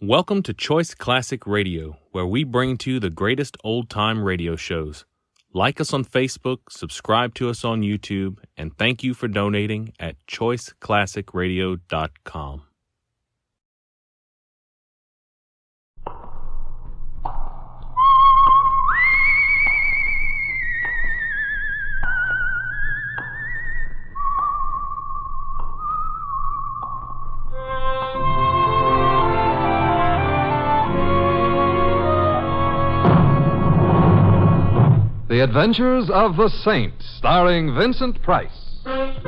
Welcome to Choice Classic Radio, where we bring to you the greatest old-time radio shows. Like us on Facebook, subscribe to us on YouTube, and thank you for donating at choiceclassicradio.com. The Adventures of the Saint, starring Vincent Price. The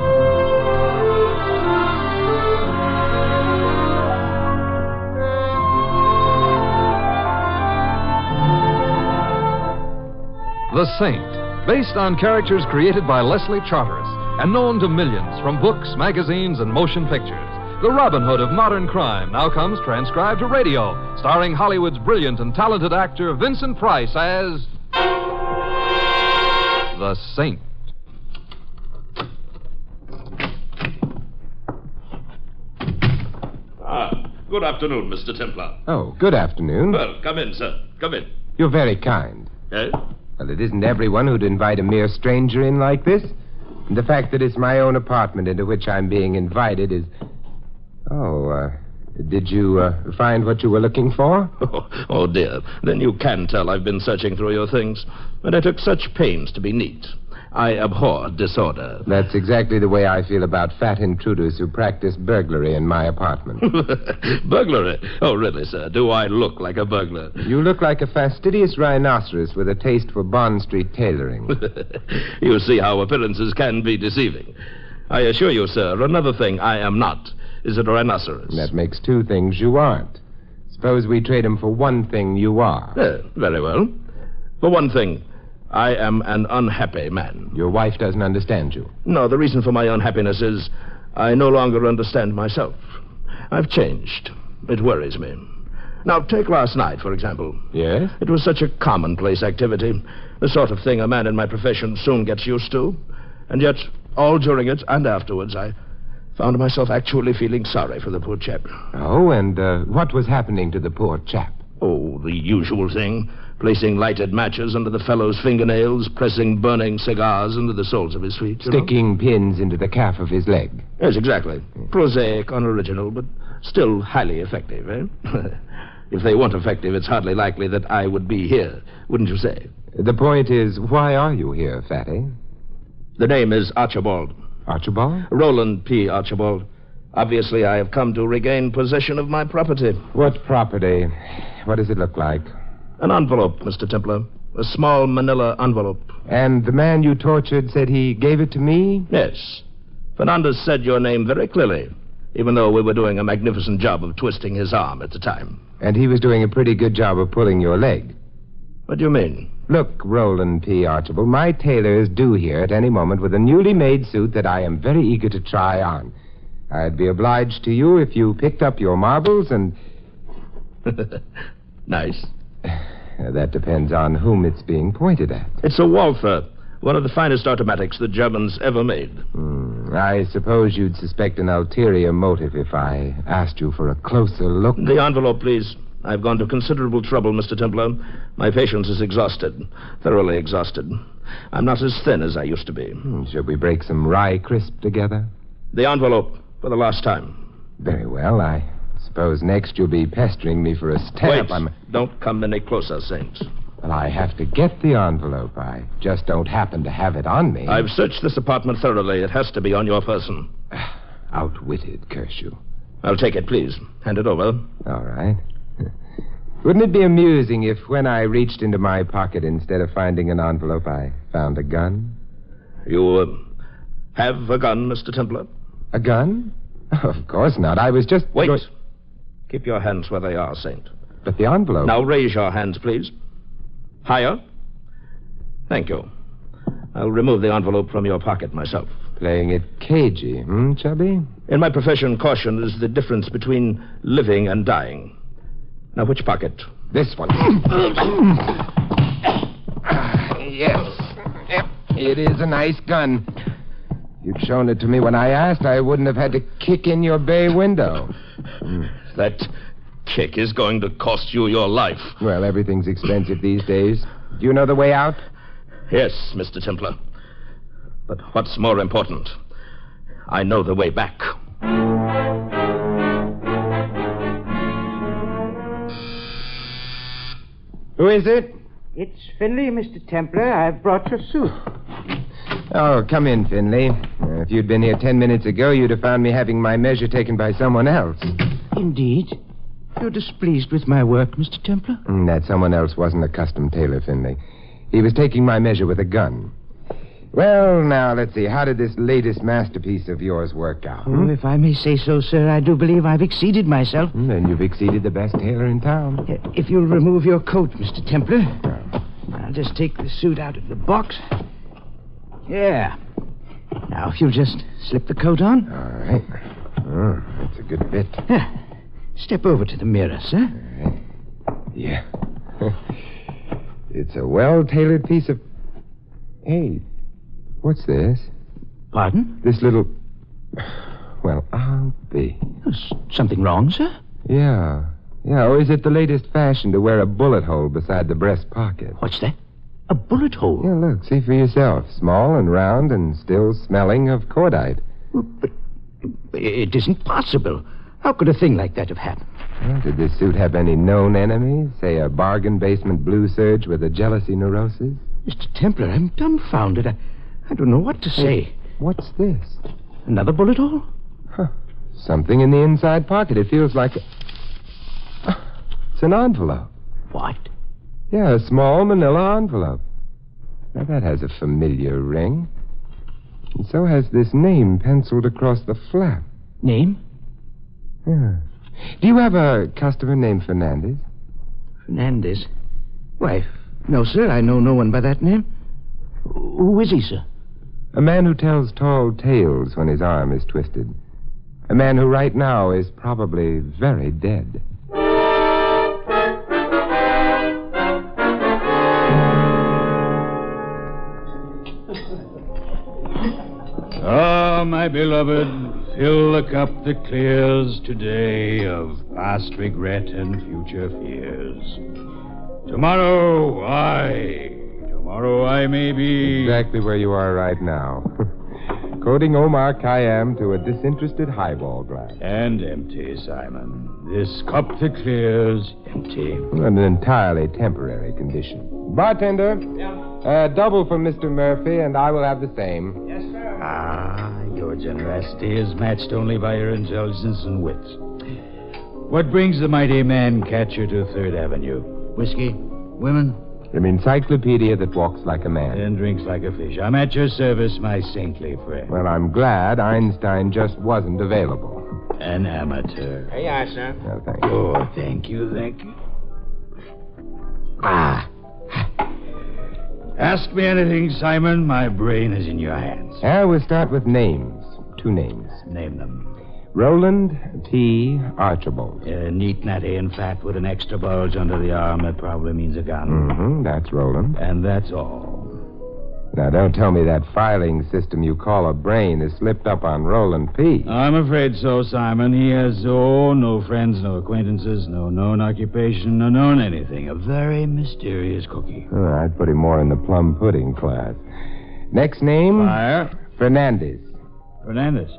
Saint, based on characters created by Leslie Charteris and known to millions from books, magazines, and motion pictures. The Robin Hood of modern crime now comes transcribed to radio, starring Hollywood's brilliant and talented actor Vincent Price as the Saint. Good afternoon, Mr. Templar. Oh, good afternoon. Well, come in, sir. Come in. You're very kind. Eh? Well, it isn't everyone who'd invite a mere stranger in like this. And the fact that it's my own apartment into which I'm being invited is... did you find what you were looking for? Oh, dear. Then you can tell I've been searching through your things. And I took such pains to be neat. I abhor disorder. That's exactly the way I feel about fat intruders who practice burglary in my apartment. Burglary? Oh, really, sir? Do I look like a burglar? You look like a fastidious rhinoceros with a taste for Bond Street tailoring. You see how appearances can be deceiving. I assure you, sir, another thing I am not is a rhinoceros. That makes two things you aren't. Suppose we trade them for one thing you are. Very well. For one thing, I am an unhappy man. Your wife doesn't understand you. No, the reason for my unhappiness is I no longer understand myself. I've changed. It worries me. Now, take last night, for example. Yes? It was such a commonplace activity, the sort of thing a man in my profession soon gets used to. And yet, all during it and afterwards, I found myself actually feeling sorry for the poor chap. Oh, and what was happening to the poor chap? Oh, the usual thing. Placing lighted matches under the fellow's fingernails, pressing burning cigars into the soles of his feet. Sticking pins into the calf of his leg. Yes, exactly. Prosaic, unoriginal, but still highly effective, eh? If they weren't effective, it's hardly likely that I would be here, wouldn't you say? The point is, why are you here, Fatty? The name is Archibald. Archibald? Roland P. Archibald. Obviously, I have come to regain possession of my property. What property? What does it look like? An envelope, Mr. Templar. A small manila envelope. And the man you tortured said he gave it to me? Yes. Fernandez said your name very clearly, even though we were doing a magnificent job of twisting his arm at the time. And he was doing a pretty good job of pulling your leg. What do you mean? Look, Roland P. Archibald, my tailor is due here at any moment with a newly made suit that I am very eager to try on. I'd be obliged to you if you picked up your marbles and... Nice. That depends on whom it's being pointed at. It's a Walther, one of the finest automatics the Germans ever made. I suppose you'd suspect an ulterior motive if I asked you for a closer look. The envelope, please. I've gone to considerable trouble, Mr. Templar. My patience is exhausted, thoroughly exhausted. I'm not as thin as I used to be. Shall we break some rye crisp together? The envelope, for the last time. Very well, I suppose next you'll be pestering me for a stamp. Wait, don't come any closer, Saint. Well, I have to get the envelope. I just don't happen to have it on me. I've searched this apartment thoroughly. It has to be on your person. Outwitted, curse you. I'll take it, please. Hand it over. All right. Wouldn't it be amusing if when I reached into my pocket, instead of finding an envelope, I found a gun? You have a gun, Mr. Templar? A gun? Of course not. I was just... Wait. Keep your hands where they are, Saint. But the envelope... Now raise your hands, please. Higher. Thank you. I'll remove the envelope from your pocket myself. Playing it cagey, Chubby? In my profession, caution is the difference between living and dying. Now, which pocket? This one. Yes. Yep. It is a nice gun. If you'd shown it to me when I asked, I wouldn't have had to kick in your bay window. That kick is going to cost you your life. Well, everything's expensive these days. Do you know the way out? Yes, Mr. Templar. But what's more important, I know the way back. Who is it? It's Finley, Mr. Templar. I've brought your suit. Oh, come in, Finley. If you'd been here 10 minutes ago, you'd have found me having my measure taken by someone else. Indeed. You're displeased with my work, Mr. Templar? That someone else wasn't a custom tailor, Finley. He was taking my measure with a gun. Well, now, let's see. How did this latest masterpiece of yours work out? Oh, if I may say so, sir, I do believe I've exceeded myself. Then you've exceeded the best tailor in town. If you'll remove your coat, Mr. Templar. I'll just take the suit out of the box. Yeah. Now, if you'll just slip the coat on. All right. Oh, that's a good fit. Step over to the mirror, sir. All right. Yeah. It's a well-tailored piece of... Hey, what's this? Pardon? This little... Well, I'll be... Is something wrong, sir? Yeah. Yeah, or is it the latest fashion to wear a bullet hole beside the breast pocket? What's that? A bullet hole? Yeah, look, see for yourself. Small and round and still smelling of cordite. But it isn't possible. How could a thing like that have happened? Well, did this suit have any known enemies? Say a bargain basement blue surge with a jealousy neurosis? Mr. Templar, I'm dumbfounded. I don't know what to say. What's this? Another bullet hole? Huh. Something in the inside pocket. It feels like... It's an envelope. What? Yeah, a small manila envelope. Now, that has a familiar ring. And so has this name penciled across the flap. Name? Yeah. Do you have a customer named Fernandez? Fernandez? Why, no, sir. I know no one by that name. Who is he, sir? A man who tells tall tales when his arm is twisted. A man who right now is probably very dead. Ah, my beloved, fill the cup that clears today of past regret and future fears. Tomorrow I may be... Exactly where you are right now. Quoting Omar Khayyam to a disinterested highball glass. And empty, Simon. This cup that clears, empty. An entirely temporary condition. Bartender. Yeah. Double for Mr. Murphy, and I will have the same. Yes, sir. Ah, your generosity is matched only by your intelligence and wit. What brings the mighty man catcher to 3rd Avenue? Whiskey? Women? An encyclopedia that walks like a man. And drinks like a fish. I'm at your service, my saintly friend. Well, I'm glad Einstein just wasn't available. An amateur. Here you are, sir. No, thank you. Oh, thank you. Ah. Ask me anything, Simon. My brain is in your hands. We'll start with names. 2 names. Name them. Roland P. Archibald. Neat, natty, and fat with an extra bulge under the arm. That probably means a gun. Mm-hmm, that's Roland. And that's all. Now, don't tell me that filing system you call a brain has slipped up on Roland P. I'm afraid so, Simon. He has, no friends, no acquaintances, no known occupation, no known anything. A very mysterious cookie. Oh, I'd put him more in the plum pudding class. Next name? Fire. Fernandez. Fernandez.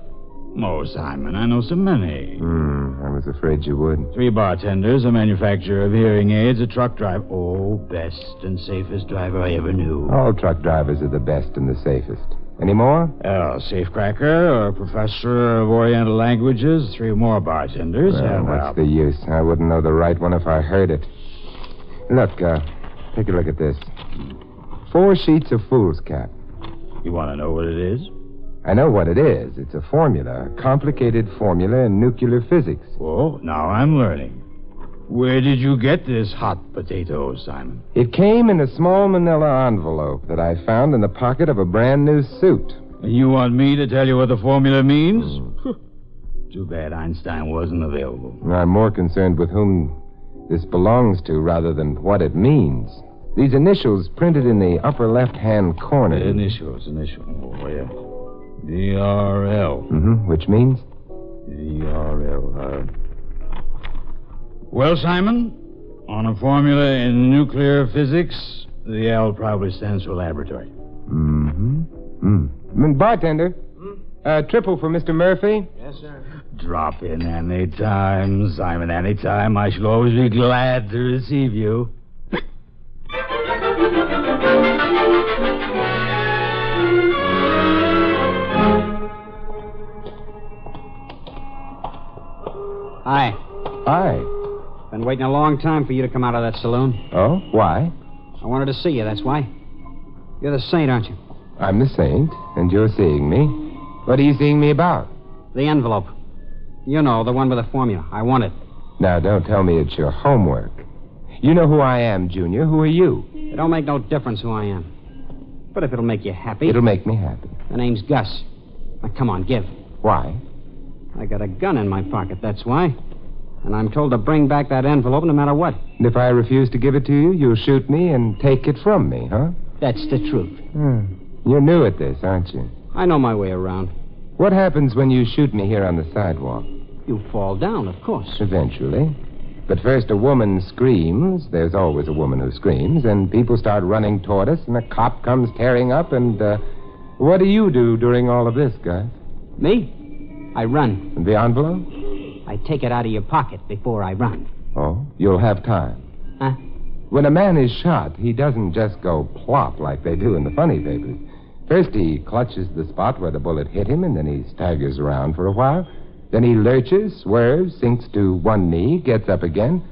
Oh, Simon, I know so many. I was afraid you would. 3 bartenders, a manufacturer of hearing aids, a truck driver. Oh, best and safest driver I ever knew. All truck drivers are the best and the safest. Any more? Safecracker, a professor of Oriental languages, 3 more bartenders. Well, what's the use? I wouldn't know the right one if I heard it. Look, take a look at this. 4 sheets of foolscap. You want to know what it is? I know what it is. It's a formula, a complicated formula in nuclear physics. Oh, now I'm learning. Where did you get this hot potato, Simon? It came in a small manila envelope that I found in the pocket of a brand new suit. And you want me to tell you what the formula means? Too bad Einstein wasn't available. I'm more concerned with whom this belongs to rather than what it means. These initials printed in the upper left-hand corner. Initials. Oh, yeah. D-R-L. Which means? D-R-L. Well, Simon, on a formula in nuclear physics, the L probably stands for laboratory. Bartender, triple for Mr. Murphy. Yes, sir. Drop in any time, Simon, any time. I shall always be glad to receive you. Hi. Hi. Been waiting a long time for you to come out of that saloon. Oh, why? I wanted to see you, that's why. You're the saint, aren't you? I'm the saint, and you're seeing me. What are you seeing me about? The envelope. You know, the one with the formula. I want it. Now, don't tell me it's your homework. You know who I am, Junior. Who are you? It don't make no difference who I am. But if it'll make you happy... It'll make me happy. The name's Gus. Now, come on, give. Why? I got a gun in my pocket, that's why. And I'm told to bring back that envelope no matter what. And if I refuse to give it to you, you'll shoot me and take it from me, huh? That's the truth. You're new at this, aren't you? I know my way around. What happens when you shoot me here on the sidewalk? You fall down, of course. Eventually. But first a woman screams. There's always a woman who screams. And people start running toward us, and a cop comes tearing up, and, what do you do during all of this, Gus? Me? I run. And the envelope? I take it out of your pocket before I run. Oh, you'll have time. Huh? When a man is shot, he doesn't just go plop like they do in the funny papers. First, he clutches the spot where the bullet hit him, and then he staggers around for a while. Then he lurches, swerves, sinks to one knee, gets up again.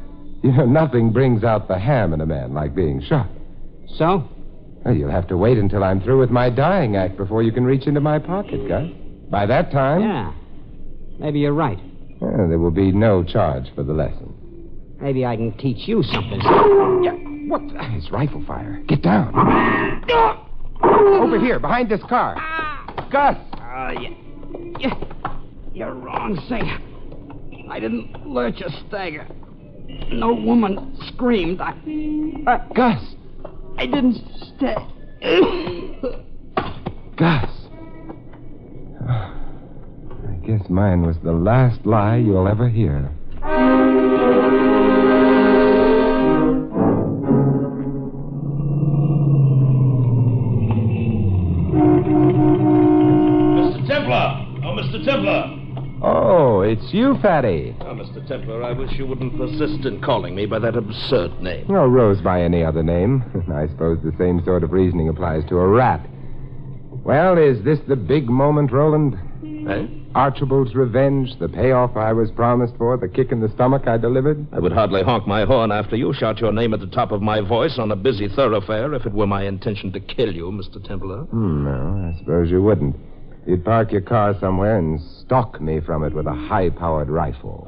You know, nothing brings out the ham in a man like being shot. So? Well, you'll have to wait until I'm through with my dying act before you can reach into my pocket, Gus. By that time... Yeah. Maybe you're right. There will be no charge for the lesson. Maybe I can teach you something. Yeah, what? It's rifle fire. Get down. Over here, behind this car. Gus! You're wrong, Saint. I didn't lurch or stagger. No woman screamed. Gus! I didn't stay. Gus! I guess mine was the last lie you'll ever hear. Mr. Templar! Oh, Mr. Templar! Oh, it's you, Fatty. Oh, Mr. Templar, I wish you wouldn't persist in calling me by that absurd name. No, Rose by any other name. I suppose the same sort of reasoning applies to a rat. Well, is this the big moment, Roland? Eh? Archibald's revenge, the payoff I was promised for, the kick in the stomach I delivered? I would hardly honk my horn after you shout your name at the top of my voice on a busy thoroughfare if it were my intention to kill you, Mr. Templar. No, I suppose you wouldn't. You'd park your car somewhere and stalk me from it with a high-powered rifle.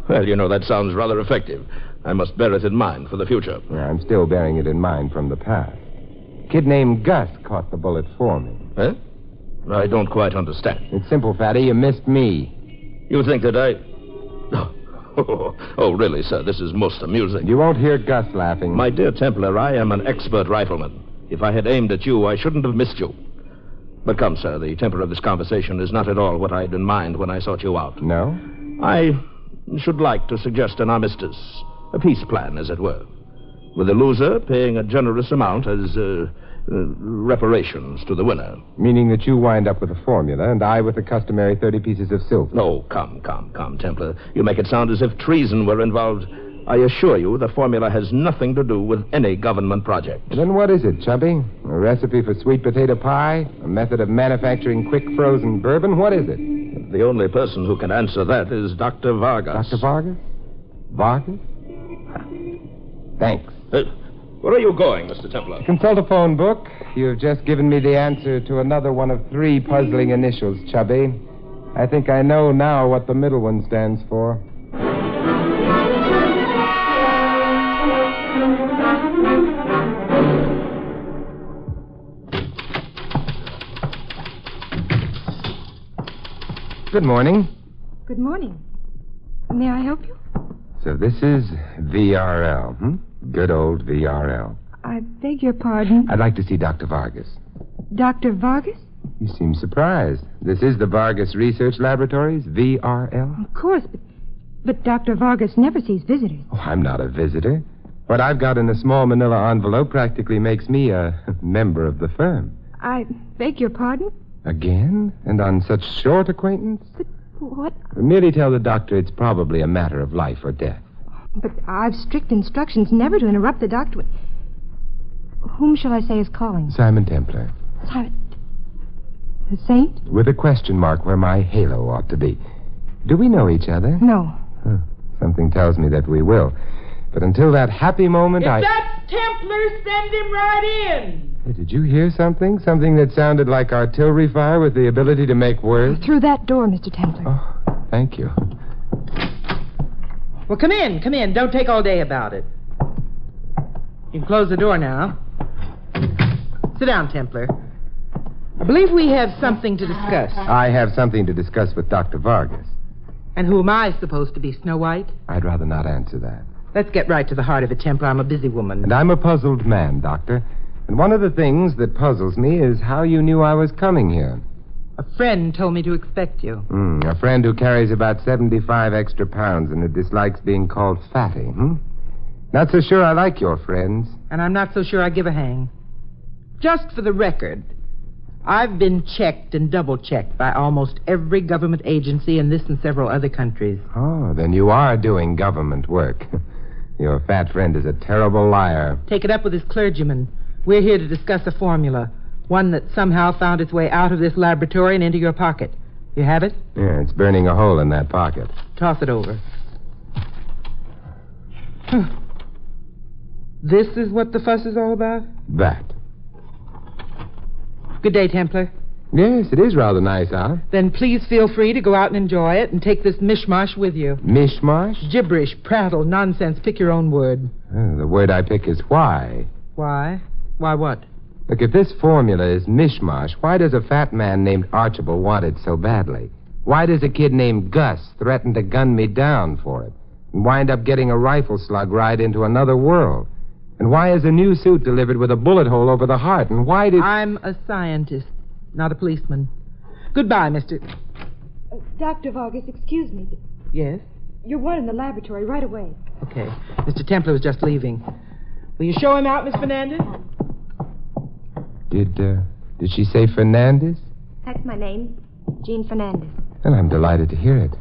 Well, you know, that sounds rather effective. I must bear it in mind for the future. Yeah, I'm still bearing it in mind from the past. A kid named Gus caught the bullet for me. Eh? I don't quite understand. It's simple, Fatty. You missed me. You think that I... Oh, really, sir, this is most amusing. You won't hear Gus laughing. My dear Templar, I am an expert rifleman. If I had aimed at you, I shouldn't have missed you. But come, sir, the temper of this conversation is not at all what I had in mind when I sought you out. No? I should like to suggest an armistice, a peace plan, as it were, with the loser paying a generous amount as reparations to the winner. Meaning that you wind up with a formula and I with the customary 30 pieces of silver. Oh, come, Templar. You make it sound as if treason were involved. I assure you the formula has nothing to do with any government project. Then what is it, Chubby? A recipe for sweet potato pie? A method of manufacturing quick frozen bourbon? What is it? The only person who can answer that is Dr. Vargas. Dr. Vargas? Vargas? Thanks. Where are you going, Mr. Templar? Consult a phone book. You've just given me the answer to another one of 3 puzzling initials, Chubby. I think I know now what the middle one stands for. Good morning. Good morning. May I help you? So this is VRL, Good old VRL. I beg your pardon. I'd like to see Dr. Vargas. Dr. Vargas? You seem surprised. This is the Vargas Research Laboratories, VRL. Of course, But Dr. Vargas never sees visitors. Oh, I'm not a visitor. What I've got in a small manila envelope practically makes me a member of the firm. I beg your pardon? Again? And on such short acquaintance? But what? Merely tell the doctor it's probably a matter of life or death. But I've strict instructions never to interrupt the doctor. Whom shall I say is calling? Simon Templar. Simon. The saint? With a question mark where my halo ought to be. Do we know each other? No. Huh. Something tells me that we will. But until that happy moment, If that's Templar, send him right in. Hey, did you hear something? Something that sounded like artillery fire with the ability to make words? Through that door, Mr. Templar. Oh, thank you. Well, come in, come in. Don't take all day about it. You can close the door now. Sit down, Templar. I believe we have something to discuss. I have something to discuss with Dr. Vargas. And who am I supposed to be, Snow White? I'd rather not answer that. Let's get right to the heart of it, Templar. I'm a busy woman. And I'm a puzzled man, Doctor. And one of the things that puzzles me is how you knew I was coming here. A friend told me to expect you. A friend who carries about 75 extra pounds and who dislikes being called fatty, Not so sure I like your friends. And I'm not so sure I give a hang. Just for the record, I've been checked and double-checked by almost every government agency in this and several other countries. Oh, then you are doing government work. Your fat friend is a terrible liar. Take it up with his clergyman. We're here to discuss a formula, one that somehow found its way out of this laboratory and into your pocket. You have it? Yeah, it's burning a hole in that pocket. Toss it over. This is what the fuss is all about? That. Good day, Templar. Yes, it is rather nice out. Then please feel free to go out and enjoy it and take this mishmash with you. Mishmash? Gibberish, prattle, nonsense. Pick your own word. The word I pick is why. Why? Why what? Look, if this formula is mishmash, why does a fat man named Archibald want it so badly? Why does a kid named Gus threaten to gun me down for it and wind up getting a rifle slug right into another world? And why is a new suit delivered with a bullet hole over the heart? And why did... I'm a scientist, not a policeman. Goodbye, Mr... Dr. Vargas, excuse me. Yes? You're wanted in the laboratory right away. Okay. Mr. Templar was just leaving. Will you show him out, Miss Fernandez? Did she say Fernandez? That's my name, Jean Fernandez. Well, I'm delighted to hear it.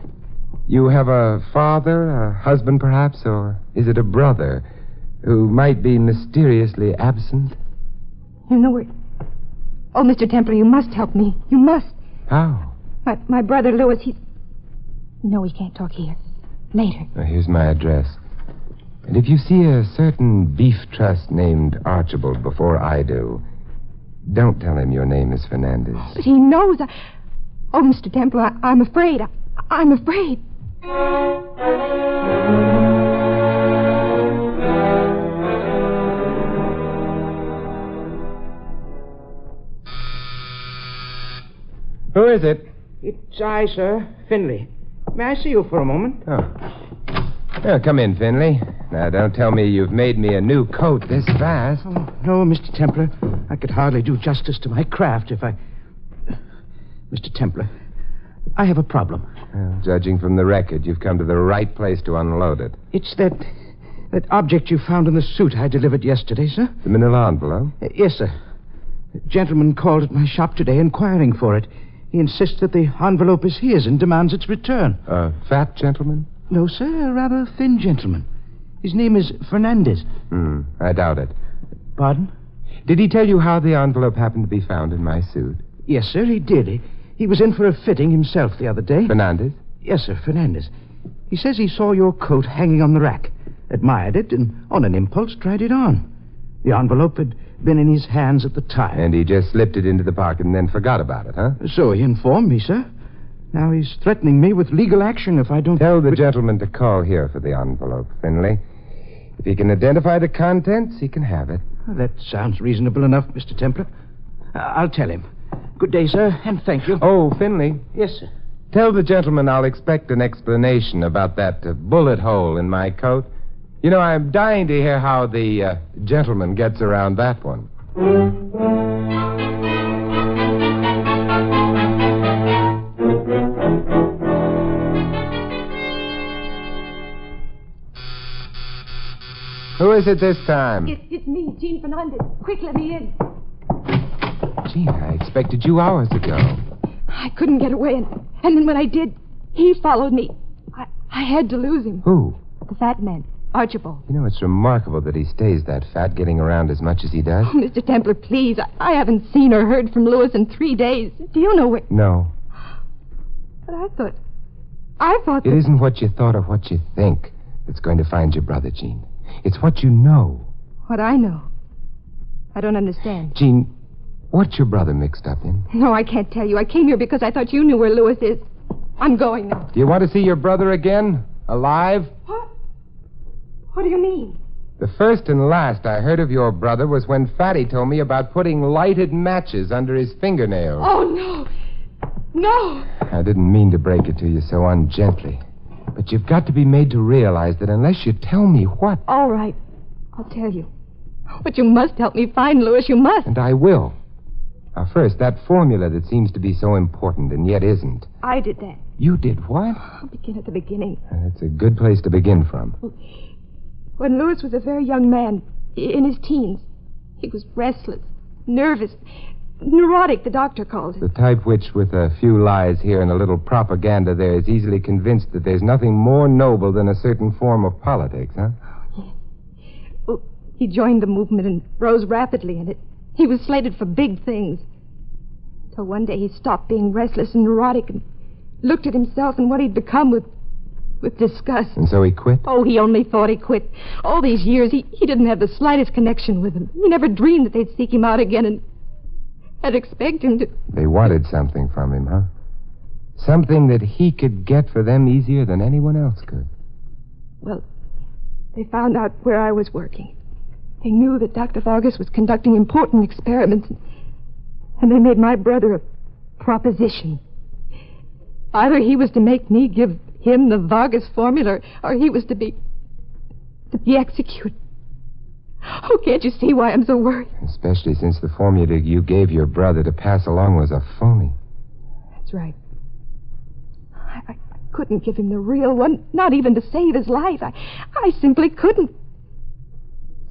You have a father, a husband perhaps, or is it a brother who might be mysteriously absent? You know where... Oh, Mr. Templar, you must help me. You must. How? My brother Louis, he's... No, we can't talk here. Later. Well, here's my address. And if you see a certain beef trust named Archibald before I do, don't tell him your name is Fernandez. But he knows Oh, Mr. Templar, I'm afraid. I'm afraid. Who is it? It's I, sir. Finley. May I see you for a moment? Oh, come in, Finley. Now, don't tell me you've made me a new coat this fast. Oh, no, Mr. Templar. I could hardly do justice to my craft if I... Mr. Templar, I have a problem. Well, judging from the record, you've come to the right place to unload it. It's that object you found in the suit I delivered yesterday, sir. The manila envelope? Yes, sir. A gentleman called at my shop today inquiring for it. He insists that the envelope is his and demands its return. A fat gentleman? No, sir, a rather thin gentleman. His name is Fernandez. I doubt it. Pardon? Did he tell you how the envelope happened to be found in my suit? Yes, sir, he did. He was in for a fitting himself the other day. Fernandez? Yes, sir, Fernandez. He says he saw your coat hanging on the rack, admired it, and on an impulse tried it on. The envelope had been in his hands at the time. And he just slipped it into the pocket and then forgot about it, huh? So he informed me, sir. Now he's threatening me with legal action if I don't... Tell the gentleman to call here for the envelope, Finley. If he can identify the contents, he can have it. Well, that sounds reasonable enough, Mr. Templar. I'll tell him. Good day, sir, and thank you. Oh, Finley. Yes, sir. Tell the gentleman I'll expect an explanation about that bullet hole in my coat. You know, I'm dying to hear how the gentleman gets around that one. Who is it this time? It's me, Jean Fernandez. Quick, let me in. Gee, I expected you hours ago. I couldn't get away, and then when I did, he followed me. I had to lose him. Who? The fat man, Archibald. You know, it's remarkable that he stays that fat, getting around as much as he does. Oh, Mr. Templar, please. I haven't seen or heard from Lewis in 3 days. Do you know where... No. But I thought It isn't what you thought or what you think that's going to find your brother, Jean. It's what you know. What I know. I don't understand. Jean, what's your brother mixed up in? No, I can't tell you. I came here because I thought you knew where Lewis is. I'm going now. Do you want to see your brother again? Alive? What? What do you mean? The first and last I heard of your brother was when Fatty told me about putting lighted matches under his fingernails. Oh, no. No. I didn't mean to break it to you so ungently. But you've got to be made to realize that unless you tell me what... All right. I'll tell you. But you must help me find Lewis. You must. And I will. Now, first, that formula that seems to be so important and yet isn't. I did that. You did what? I'll begin at the beginning. That's a good place to begin from. When Lewis was a very young man, in his teens, he was restless, nervous, neurotic, the doctor called it. The type which, with a few lies here and a little propaganda there, is easily convinced that there's nothing more noble than a certain form of politics, huh? Yes. Well, he joined the movement and rose rapidly in it. He was slated for big things. Till one day he stopped being restless and neurotic and looked at himself and what he'd become with disgust. And so he quit? Oh, he only thought he quit. All these years, he didn't have the slightest connection with them. He never dreamed that they'd seek him out again and expect him to... They wanted something from him, huh? Something that he could get for them easier than anyone else could. Well, they found out where I was working. They knew that Dr. Vargas was conducting important experiments, and they made my brother a proposition. Either he was to make me give him the Vargas formula, or he was to be executed. Oh, can't you see why I'm so worried? Especially since the formula you gave your brother to pass along was a phony. That's right. I couldn't give him the real one, not even to save his life. I simply couldn't.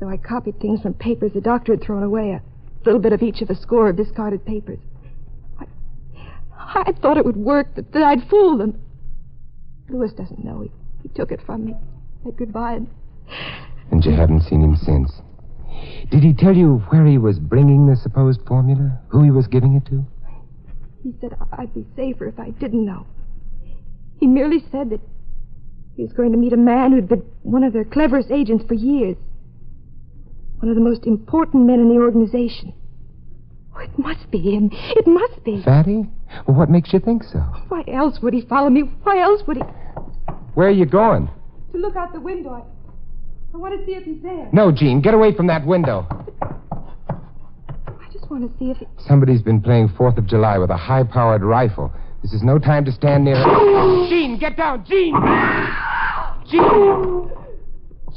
So I copied things from papers the doctor had thrown away, a little bit of each of a score of discarded papers. I thought it would work, that I'd fool them. Lewis doesn't know. He took it from me, said goodbye, And you haven't seen him since. Did he tell you where he was bringing the supposed formula? Who he was giving it to? He said I'd be safer if I didn't know. He merely said that he was going to meet a man who'd been one of their cleverest agents for years. One of the most important men in the organization. Oh, it must be him. It must be. Fatty? Well, what makes you think so? Why else would he follow me? Why else would he... Where are you going? To look out the window. I want to see if he's there. No, Jean, get away from that window. I just want to see if he... Somebody's been playing 4th of July with a high-powered rifle. This is no time to stand near it. Jean, get down! Jean! Jean!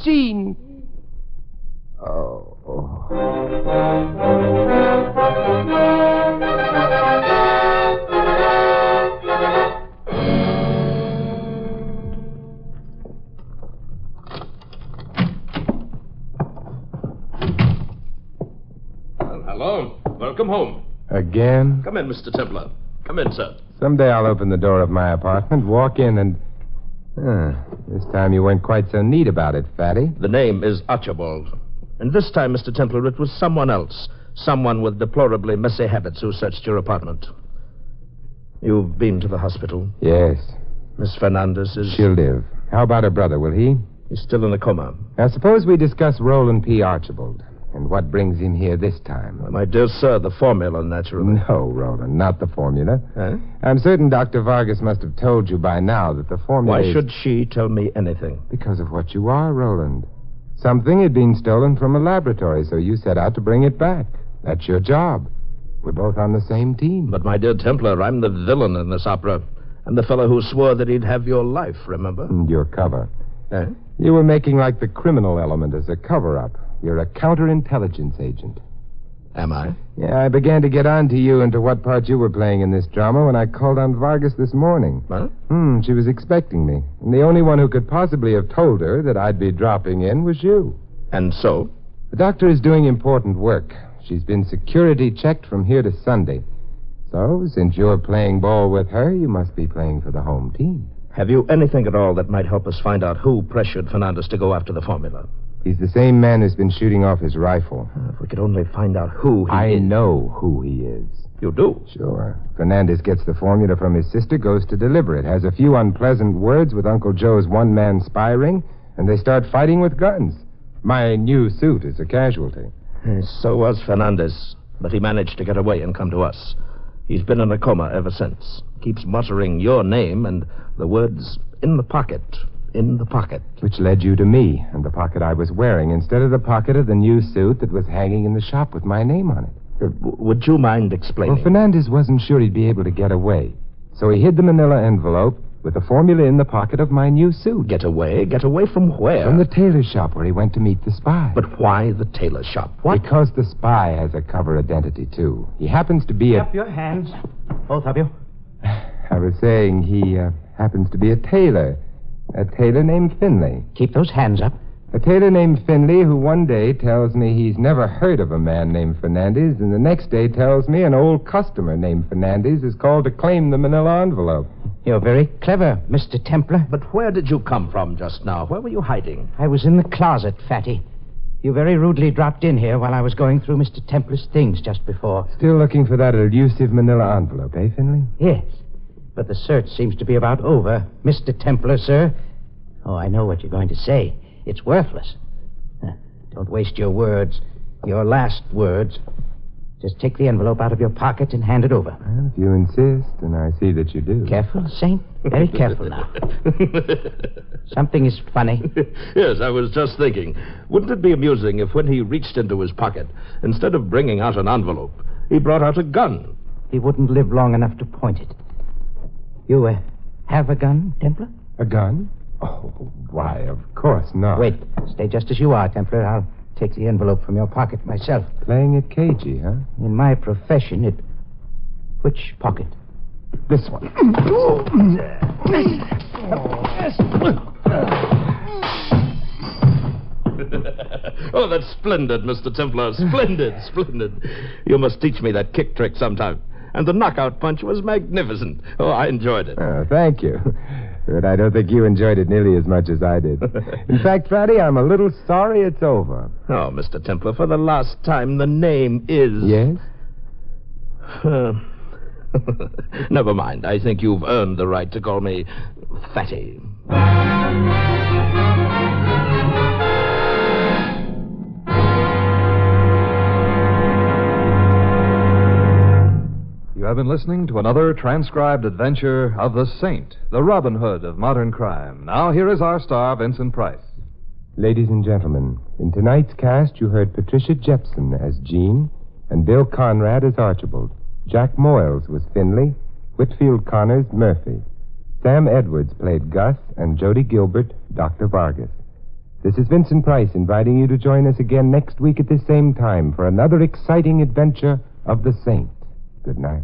Jean! Oh. Well, hello. Welcome home. Again? Come in, Mr. Templar. Come in, sir. Someday I'll open the door of my apartment, walk in, and... this time you weren't quite so neat about it, Fatty. The name is Archibald. And this time, Mr. Templar, it was someone else. Someone with deplorably messy habits who searched your apartment. You've been to the hospital. Yes. Miss Fernandez is... She'll live. How about her brother, will he? He's still in a coma. Now, suppose we discuss Roland P. Archibald and what brings him here this time. Well, my dear sir, the formula, naturally. No, Roland, not the formula. Huh? I'm certain Dr. Vargas must have told you by now that the formula Why should she tell me anything? Because of what you are, Roland. Something had been stolen from a laboratory, so you set out to bring it back. That's your job. We're both on the same team. But, my dear Templar, I'm the villain in this opera. I'm the fellow who swore that he'd have your life, remember? And your cover. Eh? You were making like the criminal element as a cover-up. You're a counterintelligence agent. Am I? Yeah, I began to get on to you and to what part you were playing in this drama when I called on Vargas this morning. What? She was expecting me. And the only one who could possibly have told her that I'd be dropping in was you. And so? The doctor is doing important work. She's been security checked from here to Sunday. So, since you're playing ball with her, you must be playing for the home team. Have you anything at all that might help us find out who pressured Fernandez to go after the formula? He's the same man who's been shooting off his rifle. If we could only find out who he is. I know who he is. You do? Sure. Fernandez gets the formula from his sister, goes to deliver it, has a few unpleasant words with Uncle Joe's one-man spy ring, and they start fighting with guns. My new suit is a casualty. So was Fernandez, but he managed to get away and come to us. He's been in a coma ever since. Keeps muttering your name and the words, in the pocket, in the pocket. Which led you to me and the pocket I was wearing, instead of the pocket of the new suit that was hanging in the shop with my name on it. Would you mind explaining? Well, Fernandez wasn't sure he'd be able to get away. So he hid the manila envelope with the formula in the pocket of my new suit. Get away? Get away from where? From the tailor shop where he went to meet the spy. But why the tailor shop? What? Because the spy has a cover identity, too. He happens to be Up your hands, both of you. I was saying he happens to be a tailor. A tailor named Finley. Keep those hands up. A tailor named Finley who one day tells me he's never heard of a man named Fernandez, and the next day tells me an old customer named Fernandez is called to claim the manila envelope. You're very clever, Mr. Templar. But where did you come from just now? Where were you hiding? I was in the closet, Fatty. You very rudely dropped in here while I was going through Mr. Templar's things just before. Still looking for that elusive manila envelope, eh, Finley? Yes, but the search seems to be about over, Mr. Templar, sir. Oh, I know what you're going to say. It's worthless. Don't waste your words, your last words. Just take the envelope out of your pocket and hand it over. Well, if you insist, and I see that you do. Careful, Saint. Very careful now. Something is funny. Yes, I was just thinking. Wouldn't it be amusing if when he reached into his pocket, instead of bringing out an envelope, he brought out a gun? He wouldn't live long enough to point it. You have a gun, Templar? A gun? Oh, why, of course not. Wait. Stay just as you are, Templar. I'll take the envelope from your pocket myself. Playing it cagey, huh? In my profession, it... Which pocket? This one. Oh, that's splendid, Mr. Templar. Splendid, splendid. You must teach me that kick trick sometime. And the knockout punch was magnificent. Oh, I enjoyed it. Oh, thank you. But I don't think you enjoyed it nearly as much as I did. In fact, Fatty, I'm a little sorry it's over. Oh, Mr. Templar, for the last time, the name is... Yes? Never mind. I think you've earned the right to call me Fatty. You have been listening to another transcribed adventure of the Saint, the Robin Hood of modern crime. Now, here is our star, Vincent Price. Ladies and gentlemen, in tonight's cast, you heard Patricia Jepson as Jean and Bill Conrad as Archibald. Jack Moyles was Finley, Whitfield Connors, Murphy. Sam Edwards played Gus, and Jody Gilbert, Dr. Vargas. This is Vincent Price inviting you to join us again next week at this same time for another exciting adventure of the Saint. Good night.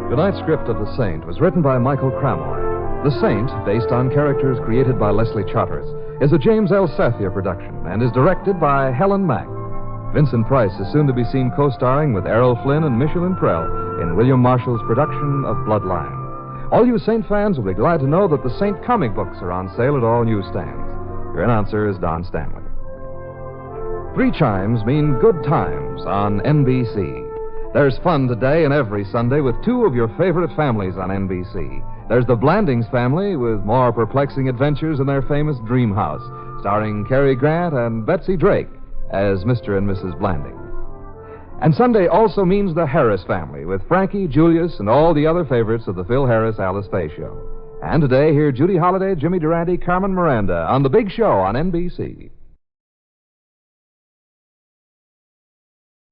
Tonight's script of The Saint was written by Michael Cramoy. The Saint, based on characters created by Leslie Charteris, is a James L. Sathia production and is directed by Helen Mack. Vincent Price is soon to be seen co-starring with Errol Flynn and Michelin Prell in William Marshall's production of Bloodline. All you Saint fans will be glad to know that the Saint comic books are on sale at all newsstands. Your announcer is Don Stanley. 3 chimes mean good times on NBC. There's fun today and every Sunday with 2 of your favorite families on NBC. There's the Blandings family with more perplexing adventures in their famous dream house, starring Cary Grant and Betsy Drake as Mr. and Mrs. Blandings. And Sunday also means the Harris family with Frankie, Julius, and all the other favorites of the Phil Harris Alice Faye show. And today, hear Judy Holliday, Jimmy Durante, Carmen Miranda on The Big Show on NBC.